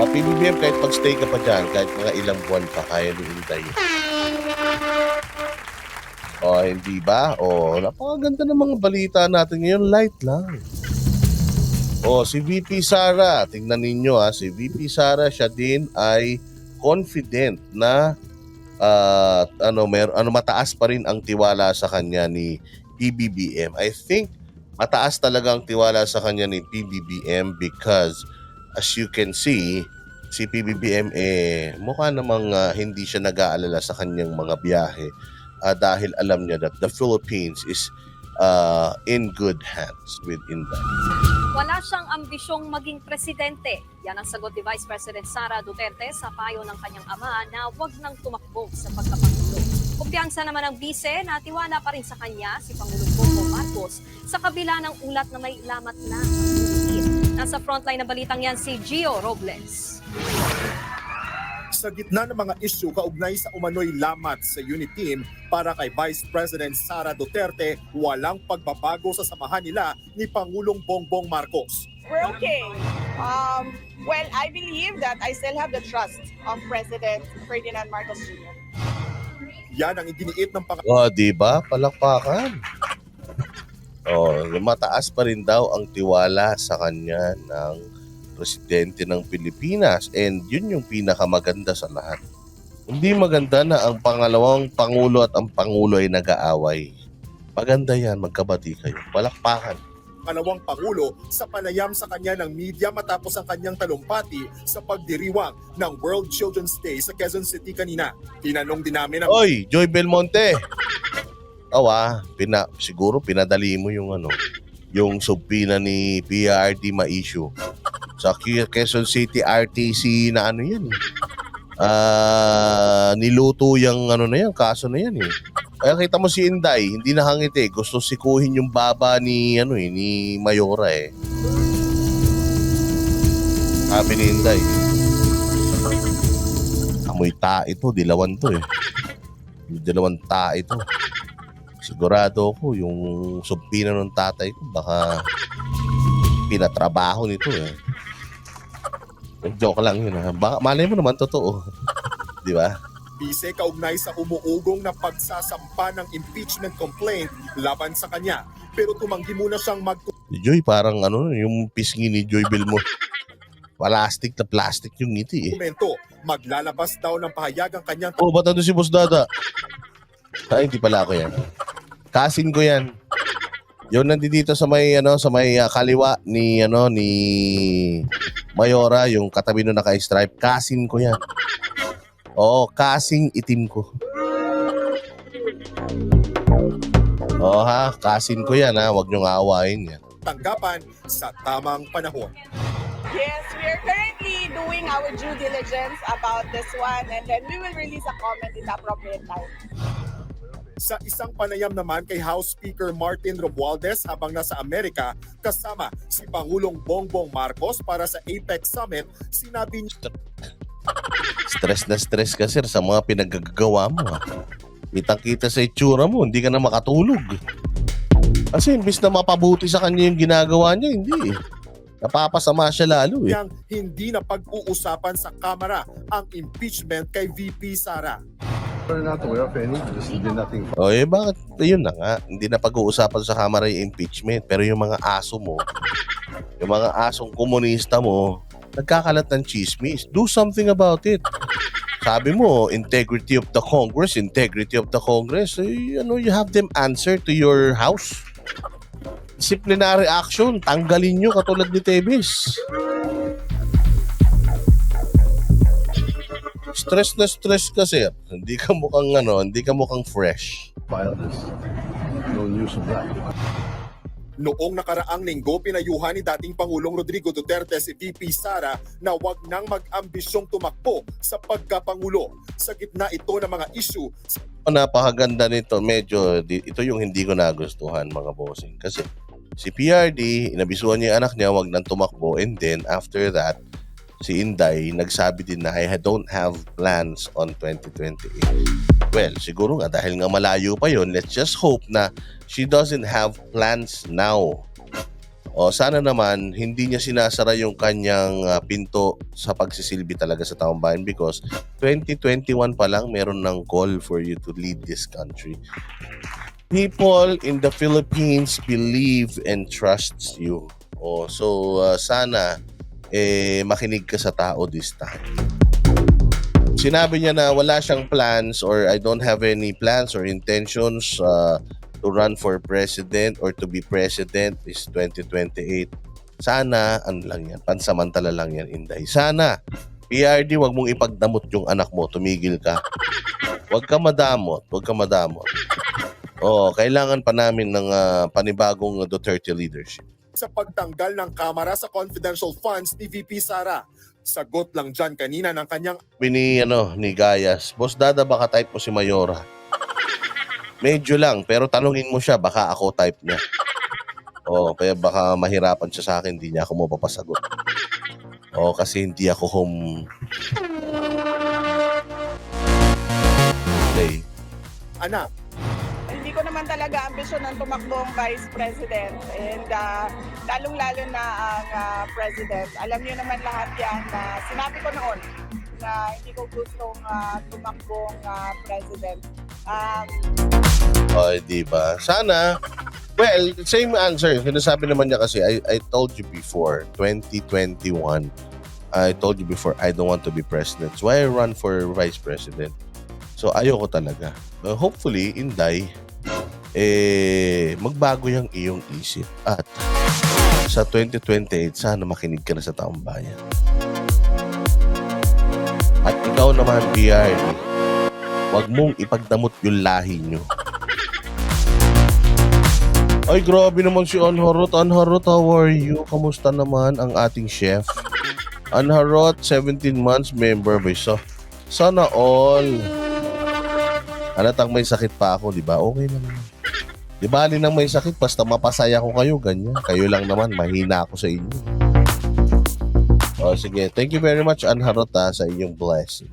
PBBM, kahit mag-stay ka pa dyan, kahit mga ilang buwan pa, kaya ni Inday. O, hindi ba? O, napakaganda ng mga balita natin ngayon. Light lang. O, si VP Sara, tingnan ninyo si VP Sara, siya din ay confident na mataas pa rin ang tiwala sa kanya ni PBBM. I think mataas talaga ang tiwala sa kanya ni PBBM because as you can see, si PBBM mukha namang hindi siya nag-aalala sa kanyang mga biyahe dahil alam niya that the Philippines is in good hands with Inday. Wala siyang ambisyong maging presidente. Yan ang sagot ni Vice President Sara Duterte sa payo ng kanyang ama na huwag nang tumakbo sa pagkapangulo. Kumpiyansa naman ng bise na tiwala pa rin sa kanya si Pangulong Bongbong Marcos sa kabila ng ulat na may lamat na. Nasa frontline ng balitang yan si Gio Robles. Sa gitna ng mga isyu kaugnay sa umano'y lamat sa unit team para kay Vice President Sara Duterte, walang pagbabago sa samahan nila ni Pangulong Bongbong Marcos. We're okay. Well, I believe that I still have the trust of President Ferdinand Marcos Jr. Yan ang idiniit ng O, di ba? Palakpakan. O, mataas pa rin daw ang tiwala sa kanya ng presidente ng Pilipinas, and yun yung pinakamaganda sa lahat. Hindi maganda na ang pangalawang pangulo at ang pangulo ay nag-aaway. Maganda yan, magkabati kayo. Palakpakan. pangalawang pangulo sa panayam sa kanya ng media matapos ang kanyang talumpati sa pagdiriwang ng World Children's Day sa Quezon City kanina. Tinanong din namin ang Oy, Joy Belmonte. Siguro pinadali mo yung subpina ni PRD ma-issue. Sa Quezon City RTC na yan. Niluto yung kaso na yan eh. Kaya kita mo si Inday, hindi nakangiti. Gusto sikuhin yung baba ni Mayora eh. Sabi ni Inday, amoy tae to, dilawan to eh. Dilawan tae to. Sigurado ko yung subpina ng tatay ko baka pinatrabaho nito eh. Joke lang yun ha. Baka malay mo naman totoo. Di ba? bise kaugnay sa umuugong na pagsasampa ng impeachment complaint laban sa kanya. Pero tumanggi muna siyang Joy, parang yung pisngi ni Joy Belmo. Plastic na plastic yung ngiti eh. magdokumento. Maglalabas daw ng pahayag ang kanyang Oh, ba't si Boss Dada? Ay, hindi pala ako yan. Kasin ko yan. Yun nandito sa may kaliwa ni Mayora, yung katabi no naka-stripe. Kasin ko yan. Oo, kasing itim ko. Oo kasin ko yan ha. Huwag niyong aawain yan. tanggapan sa tamang panahon. Yes, we are currently doing our due diligence about this one and then we will release a comment in the appropriate time. Sa isang panayam naman kay House Speaker Martin Romualdez habang nasa Amerika kasama si Pangulong Bongbong Marcos para sa APEC Summit, sinabi niya Stress na stress ka sir sa mga pinagagawa mo. Kitang-kita sa itsura mo, hindi ka na makatulog. Kasi imbis na mapabuti sa kanya yung ginagawa niya, hindi. Napapasama siya lalo eh. niyang hindi na pag-uusapan sa Kamara ang impeachment kay VP Sara. We're not aware of any. Just did nothing. O bakit? Yun na nga. Hindi na pag-uusapan sa Kamara yung impeachment. Pero yung mga aso mo, yung mga asong komunista mo, nagkakalat ng chismis. Do something about it. Sabi mo, integrity of the Congress. You have them answer to your house. Disciplinary action. Tanggalin nyo katulad ni Tebes. Stress na stress ka, sir. Hindi ka mukhang fresh. File this. No news of that. Noong nakaraang linggo, pinayuhan ni dating Pangulong Rodrigo Duterte si VP Sara na wag nang mag-ambisyong tumakbo sa pagkapangulo. Sa gitna ito ng mga issue. Napakaganda nito. Ito yung hindi ko nagustuhan mga bossing. Kasi si PRD, inabisuhan niya yung anak niya, wag nang tumakbo. And then after that, si Inday nagsabi din na I don't have plans on 2028. Well, siguro nga dahil nga malayo pa yon, let's just hope na she doesn't have plans now. O sana naman hindi niya sinasara yung kanyang pinto sa pagsisilbi talaga sa taong bayan because 2021 pa lang meron ng call for you to lead this country. People in the Philippines believe and trusts you. So sana makinig ka sa tao this time. Sinabi niya na wala siyang plans or I don't have any plans or intentions to run for president or to be president is 2028. Sana, pansamantala lang yan, Inday. Sana, PRD, wag mong ipagdamot yung anak mo, tumigil ka. Wag ka madamot. Kailangan pa namin ng panibagong Duterte leadership. Sa pagtanggal ng kamera sa confidential funds ni VP Sara. Sagot lang dyan kanina ng kanyang Ni Gayas, Boss Dada, baka type mo si Mayora. Medyo lang, pero tanungin mo siya, baka ako type niya. Kaya baka mahirapan siya sa akin, hindi niya ako mapapasagot. Kasi hindi ako home. Okay. anak. Hindi ko naman talaga ambisyon ng tumakbong vice president and lalong-lalo na ang president. Alam niyo naman lahat yan na sinabi ko noon na hindi ko gustong tumakbong president. Diba? Sana, well, same answer. Sinasabi naman niya kasi, I told you before, 2021, I told you before, I don't want to be president. So I run for vice president. So ayoko talaga. Hopefully, Inday, magbago yung iyong isip. At sa 2028, sana makinig ka na sa taong bayan. At ikaw naman, PRD, wag mong ipagdamot yung lahi nyo. Ay, grabe naman si Anharot. Anharot, how are you? Kamusta naman ang ating chef? Anharot, 17 months member ba siya? Sana all. Halatang may sakit pa ako, di ba? Okay naman. Di ba, alin ang may sakit? Basta mapasaya ko kayo, ganyan. Kayo lang naman, mahina ako sa inyo. Sige. Thank you very much, Anharot, sa inyong blessing.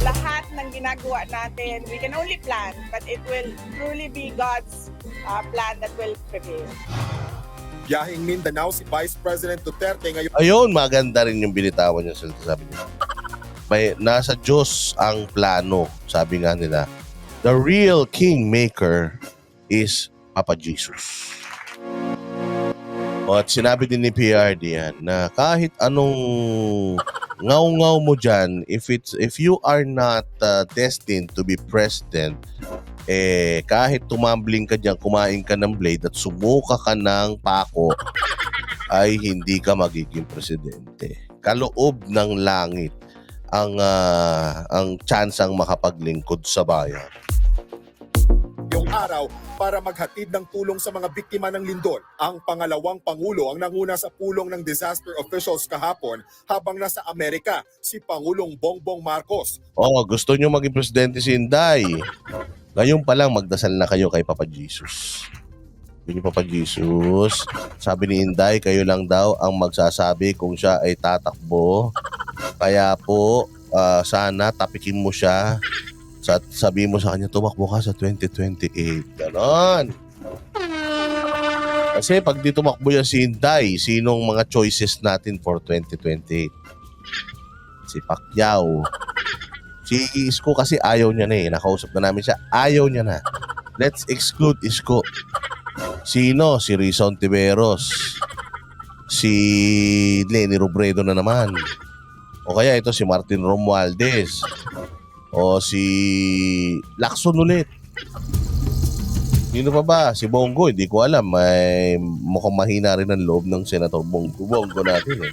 Lahat ng ginagawa natin, we can only plan, but it will truly be God's plan that will prevail. Biyaheng Mindanao si Vice President Duterte ngayon. Ayun, maganda rin yung binitawan niya. Sabi niya, nasa Diyos ang plano. Sabi nga nila, the real kingmaker is Papa Jesus. At sinabi din ni PRD yan na kahit anong ngaw-ngaw mo dyan, if you are not destined to be president, kahit tumambling ka dyan, kumain ka ng blade at sumuka ka ng pako, ay hindi ka magiging presidente. Kaloob ng langit ang tsansang makapaglingkod sa bayan. Yung araw para maghatid ng tulong sa mga biktima ng lindol. Ang pangalawang pangulo ang nanguna sa pulong ng disaster officials kahapon habang nasa Amerika si Pangulong Bongbong Marcos. Gusto nyo maging presidente si Inday. Ngayon pa lang magdasal na kayo kay Papa Jesus. Yun yung Papa Jesus. Sabi ni Inday, kayo lang daw ang magsasabi kung siya ay tatakbo. Kaya po, sana tapikin mo siya. Sabi mo sa kanya, tumakbo ka sa 2028. Ganon. Kasi pag di tumakbo yan si Inday, sinong mga choices natin for 2028? Si Pacquiao. Si Isko kasi ayaw niya na Nakausap na namin siya. Ayaw niya na. Let's exclude Isko. Sino? Si Rizon Tiveros. Si Lenny Robredo na naman. O kaya ito si Martin Romualdez. O si Lacson ulit. Sino pa ba? Si Bongo, hindi ko alam. Mukhang mahina rin ang loob ng Senator Bongo natin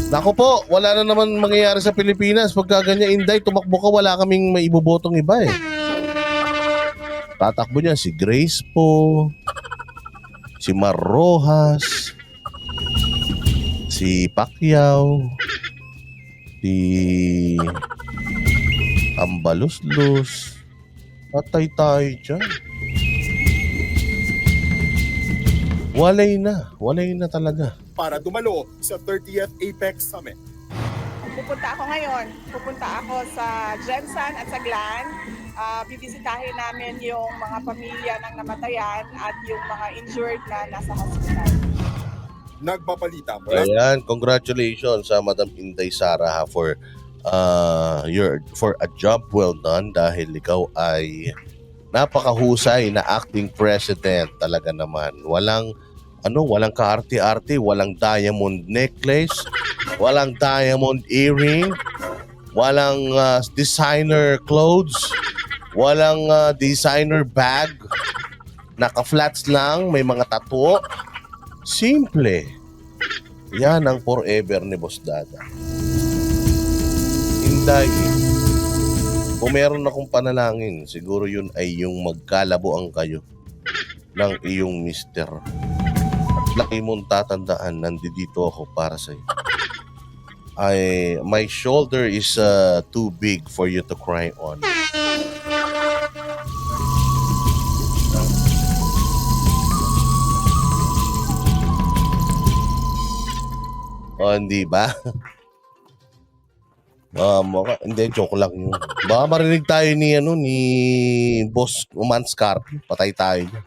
Naku po, wala na naman mangyayari sa Pilipinas. Pagka ganyan, Inday, tumakbo ka, wala kaming maibubotong iba Tatakbo niya si Grace po, si Mar Rojas, si Pacquiao, si Ambaluslos. Patay tayo dyan. Walay na talaga. Para dumalo sa 30th APEC Summit. Pupunta ako ngayon. Pupunta ako sa Jensen at sa Glan bibisitahin namin yung mga pamilya ng namatayan at yung mga injured na nasa hospital. Nagbabalita mula Ayan, congratulations sa Madam Inday Sara ha, for a job well done dahil ikaw ay napakahusay na acting president talaga naman. Walang kaarte-arte, walang diamond necklace, walang diamond earring, walang designer clothes, walang designer bag, naka-flats lang, may mga tattoo. Simple. Yan ang forever ni Boss Dada. Inday, kung meron akong panalangin, siguro yun ay yung magkalabuan kayo ng iyong mister. At laki mong tatandaan, nandito ako para sa'yo. My shoulder is too big for you to cry on. O, hindi ba? Hindi, joke lang yun. Baka marinig tayo ni Boss Umanscar. Patay tayo dyan.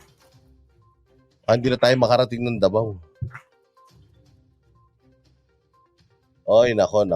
Hindi na tayo makarating ng Davao. Oy, nako.